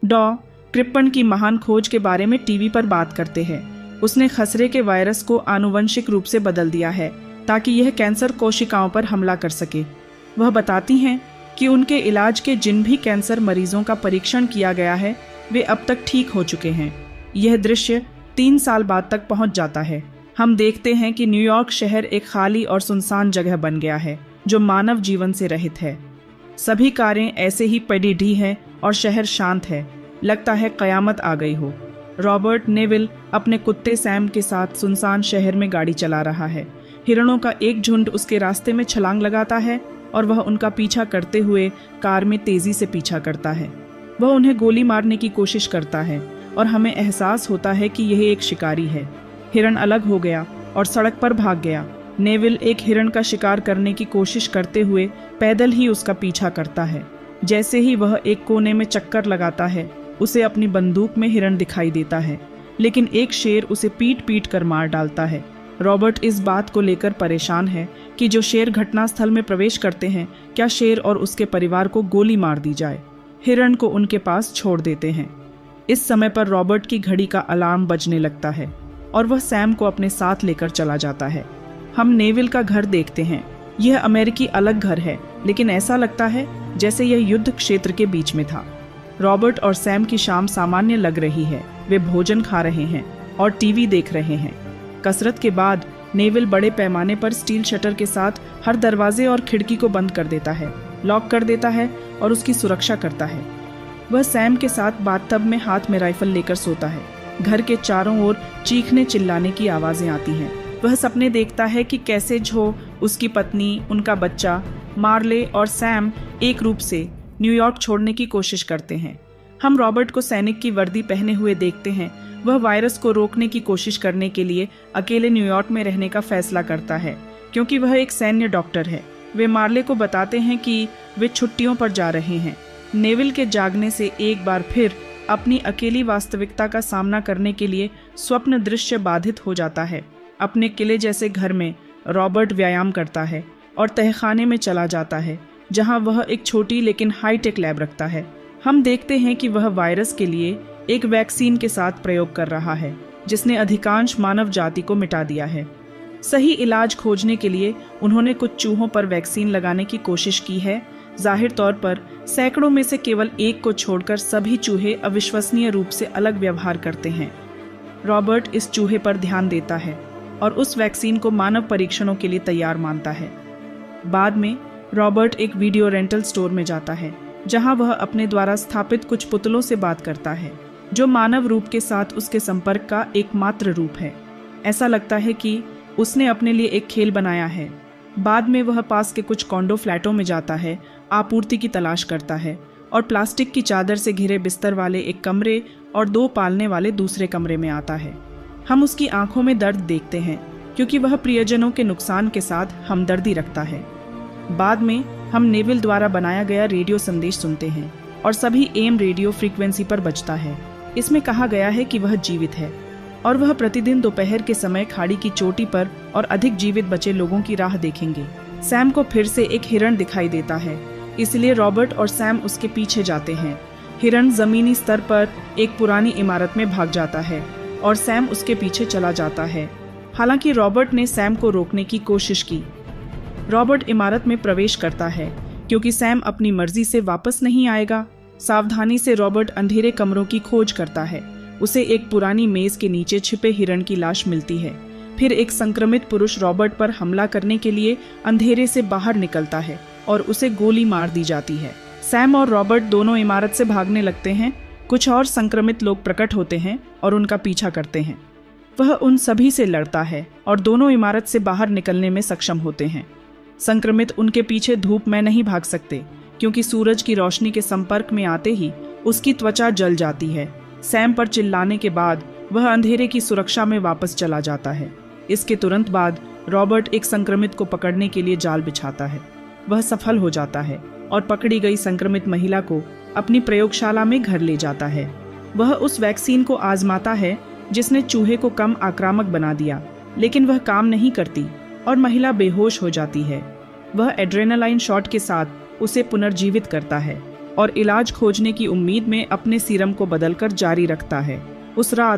डॉ क्रिप्पन की महान खोज के बारे में टीवी पर बात करते हैं। उसने खसरे के वायरस को आनुवंशिक रूप से बदल दिया है ताकि यह कैंसर कोशिकाओं पर हमला कर सके। वह बताती हैं कि उनके इलाज के जिन भी कैंसर मरीजों का परीक्षण किया गया है वे अब तक ठीक हो चुके हैं। यह दृश्य 3 साल बाद तक पहुंच जाता है। हम देखते हैं कि न्यूयॉर्क शहर एक खाली और सुनसान जगह बन गया है जो मानव जीवन से रहित है। सभी कारें ऐसे ही पड़ी ढी हैं और शहर शांत है। लगता है कयामत आ गई हो। रॉबर्ट नेविल अपने कुत्ते सैम के साथ सुनसान शहर में गाड़ी चला रहा है। हिरणों का एक झुंड उसके रास्ते में छलांग लगाता है और वह उनका पीछा करते हुए कार में तेजी से पीछा करता है। वह उन्हें गोली मारने की कोशिश करता है और हमें एहसास होता है कि यह एक शिकारी है। हिरण अलग हो गया और सड़क पर भाग गया। नेविल एक हिरण का शिकार करने की कोशिश करते हुए पैदल ही उसका पीछा करता है। जैसे ही वह एक कोने में चक्कर लगाता है उसे अपनी बंदूक में हिरण दिखाई देता है, लेकिन एक शेर उसे पीट पीट कर मार डालता है। रॉबर्ट इस बात को लेकर परेशान है कि जो शेर घटनास्थल में प्रवेश करते हैं क्या शेर और उसके परिवार को गोली मार दी जाए। हिरण को उनके पास छोड़ देते हैं। इस समय पर रॉबर्ट की घड़ी का अलार्म बजने लगता है और वह सैम को अपने साथ लेकर चला जाता है। हम नेविल का घर देखते हैं। यह अमेरिकी अलग घर है, लेकिन ऐसा लगता है जैसे यह युद्ध क्षेत्र के बीच में था। रॉबर्ट और सैम की शाम सामान्य लग रही है। वे भोजन खा रहे हैं और टीवी देख रहे हैं। कसरत के बाद नेविल बड़े पैमाने पर स्टील शटर के साथ हर दरवाजे और खिड़की को बंद कर देता है, लॉक कर देता है और उसकी सुरक्षा करता है। वह सैम के साथ बाथटब में हाथ में राइफल लेकर सोता है। घर के चारों ओर चीखने चिल्लाने की आवाजें आती हैं। वह सपने देखता है कि कैसे जो, उसकी पत्नी, उनका बच्चा मार्ले और सैम एक रूप से न्यूयॉर्क छोड़ने की कोशिश करते हैं। हम रॉबर्ट को सैनिक की वर्दी पहने हुए देखते हैं। वह वायरस को रोकने की कोशिश करने के लिए अकेले न्यूयॉर्क में रहने का फैसला करता है क्योंकि वह एक सैन्य डॉक्टर है। वे मार्ले को बताते हैं कि वे छुट्टियों पर जा रहे हैं। नेविल के जागने से एक बार फिर अपनी अकेली वास्तविकता का सामना करने के लिए स्वप्न दृश्य बाधित हो जाता है। अपने किले जैसे घर में रॉबर्ट व्यायाम करता है और तहखाने में चला जाता है जहां वह एक छोटी लेकिन हाईटेक लैब रखता है। हम देखते हैं कि वह वायरस के लिए एक वैक्सीन के साथ प्रयोग कर रहा है जिसने अधिकांश मानव जाति को मिटा दिया है। सही इलाज खोजने के लिए उन्होंने कुछ चूहों पर वैक्सीन लगाने की कोशिश की है। जाहिर तौर पर सैकड़ों में से केवल एक को छोड़कर सभी चूहे अविश्वसनीय रूप से अलग व्यवहार करते हैं। रॉबर्ट इस चूहे पर ध्यान देता है और उस वैक्सीन को मानव परीक्षणों के लिए तैयार मानता है। बाद में रॉबर्ट एक वीडियो रेंटल स्टोर में जाता है जहां वह अपने द्वारा स्थापित कुछ पुतलों से बात करता है जो मानव रूप के साथ उसके संपर्क का एकमात्र रूप है। ऐसा लगता है कि उसने अपने लिए एक खेल बनाया है। बाद में वह पास के कुछ कॉन्डो फ्लैटों में जाता है, आपूर्ति की तलाश करता है और प्लास्टिक की चादर से घिरे बिस्तर वाले एक कमरे और 2 पालने वाले दूसरे कमरे में आता है। हम उसकी आंखों में दर्द देखते हैं क्योंकि वह प्रियजनों के नुकसान के साथ हमदर्दी रखता है। बाद में हम नेविल द्वारा बनाया गया रेडियो संदेश सुनते हैं और सभी एम रेडियो फ्रीक्वेंसी पर बजता है। इसमें कहा गया है कि वह जीवित है और वह प्रतिदिन दोपहर के समय खाड़ी की चोटी पर और अधिक जीवित बचे लोगों की राह देखेंगे। सैम को फिर से एक हिरण दिखाई देता है, इसलिए रॉबर्ट और सैम उसके पीछे जाते हैं। हिरण जमीनी स्तर पर एक पुरानी इमारत में भाग जाता है और सैम उसके पीछे चला जाता है। हालांकि रॉबर्ट ने सैम को रोकने की कोशिश की। रॉबर्ट इमारत में प्रवेश करता है क्योंकि सैम अपनी मर्जी से वापस नहीं आएगा। सावधानी से रॉबर्ट अंधेरे कमरों की खोज करता है। उसे एक पुरानी मेज के नीचे छिपे हिरण की लाश मिलती है। फिर एक संक्रमित पुरुष रॉबर्ट पर हमला करने के लिए अंधेरे से बाहर निकलता है और उसे गोली मार दी जाती है। सैम और रॉबर्ट दोनों इमारत से भागने लगते हैं। कुछ और संक्रमित लोग प्रकट होते हैं और उनका पीछा करते हैं। वह उन सभी से लड़ता है और दोनों इमारत से बाहर निकलने में सक्षम होते हैं। संक्रमित उनके पीछे धूप में नहीं भाग सकते क्योंकि सूरज की रोशनी के संपर्क में आते ही उसकी त्वचा जल जाती है। सैम पर चिल्लाने के बाद वह अंधेरे की सुरक्षा में वापस चला जाता है। इसके तुरंत बाद रॉबर्ट एक संक्रमित को पकड़ने के लिए जाल बिछाता है। वह सफल हो जाता है और पकड़ी गई संक्रमित महिला को अपनी प्रयोगशाला में घर ले जाता है। वह उस वैक्सीन को आजमाता है जिसने चूहे को कम आक्रामक बना दिया, लेकिन वह काम नहीं करती और महिला बेहोश हो जाती है। वह एड्रेनालाइन शॉट के साथ उसे पुनर्जीवित करता है। और इलाज खोजने की उम्मीद में अपने सीरम को बदलकर जारी रखता है। उस रात